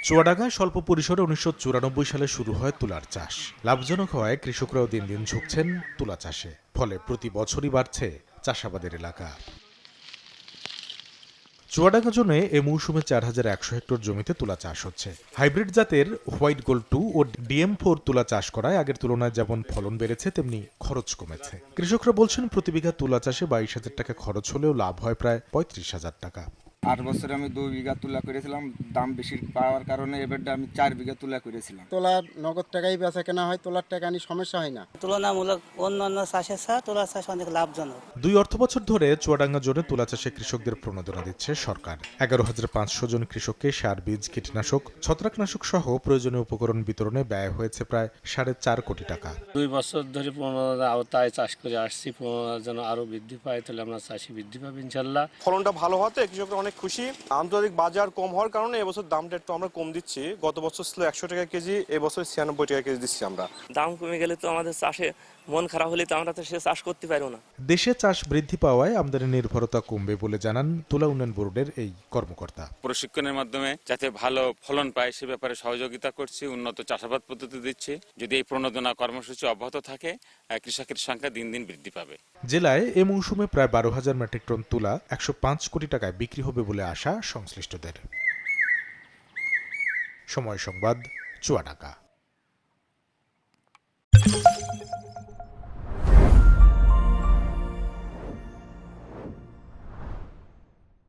চুয়াডাঙ্গায় স্বল্প পরিসরে ১৯৯৪ সালে শুরু হয় তুলার চাষ। লাভজনক হওয়ায় কৃষকরাও দিন দিন ঝুঁকছেন তুলা চাষে। ফলে প্রতি বছরই বাড়ছে চাষাবাদের এলাকা। চুয়াডাঙ্গা জোনে এ মৌসুমে ৪,১০০ হেক্টর জমিতে তুলা চাষ হচ্ছে। হাইব্রিড জাতের হোয়াইট গোল্ড 2 ও DM4 তুলা চাষ করায় আগের তুলনায় যেমন ফলন বেড়েছে তেমনি খরচ কমেছে। কৃষকরা বলছেন প্রতি বিঘা তুলা চাষে ২২,০০০ টাকা খরচ হলেও লাভ হয় প্রায় ৩৫,০০০ টাকা। ৮ বছরে আমি ২ বিঘা তুলা করেছিলাম, দাম বেশি পাওয়ার কারণে এবারটা আমি ৪ বিঘা তুলা করেছিলাম। তোলার নগদ টাকাই বেচা কেনা হয়, তোলার টাকা নিয়ে সমস্যা হয় না। তুলনামূলক অন্যান্য চাষের সাথে তুলা চাষ অনেক লাভজনক। ২ অর্থবছর ধরে চুয়াডাঙ্গা জোনে তুলা চাষে কৃষকদের প্রণোদনা দিচ্ছে সরকার। ১১,৫০০ জন কৃষককে সার, বীজ, কীটনাশক, ছত্রাকনাশক সহ প্রয়োজনীয় উপকরণ বিতরণে ব্যয় হয়েছে প্রায় ৪.৫ কোটি টাকা। ২ বছর ধরে প্রণোদনার আওতায় চাষ করে আসছি। প্রণোদনা যেন আরো বৃদ্ধি পায়, তাহলে আমরা চাষি বৃদ্ধি পাবে ইনশাল্লাহ। ফলনটা ভালো হওয়াতে কৃষকরা অনেক খুশি। আন্তর্জাতিক বাজার কম হওয়ার কারণে এবছর দামটা একটু আমরা কম দিচ্ছি। গত বছর ছিল ১০০ টাকা কেজি, এবছর ৯৬ টাকা কেজি দিচ্ছি আমরা। দাম কমে গেলে তো আমাদের চাষে মন খারাপ হলে তো আমরা তো সে চাষ করতে পারবো না। দেশে চাষ বৃদ্ধি পাওয়ায় আমদানি নির্ভরতা কমবে বলে জানান তুলা উন্নয়ন বোর্ডের এই কর্মকর্তা। প্রশিক্ষণের মাধ্যমে যাতে ভালো ফলন পায় সে ব্যাপারে সহযোগিতা করছি, উন্নত চাষাবাদ পদ্ধতি দিচ্ছি। যদি এই প্রণোদনা কর্মসূচি অব্যাহত থাকে, কৃষকের সংখ্যা দিন দিন বৃদ্ধি পাবে। জেলায় এ মৌসুমে প্রায় ১২,০০০ মেট্রিক টন তুলা ১০৫ কোটি টাকায় বিক্রি হবে বলে আশা সংশ্লিষ্টদের। সময় সংবাদ, চুয়াডাঙ্গা।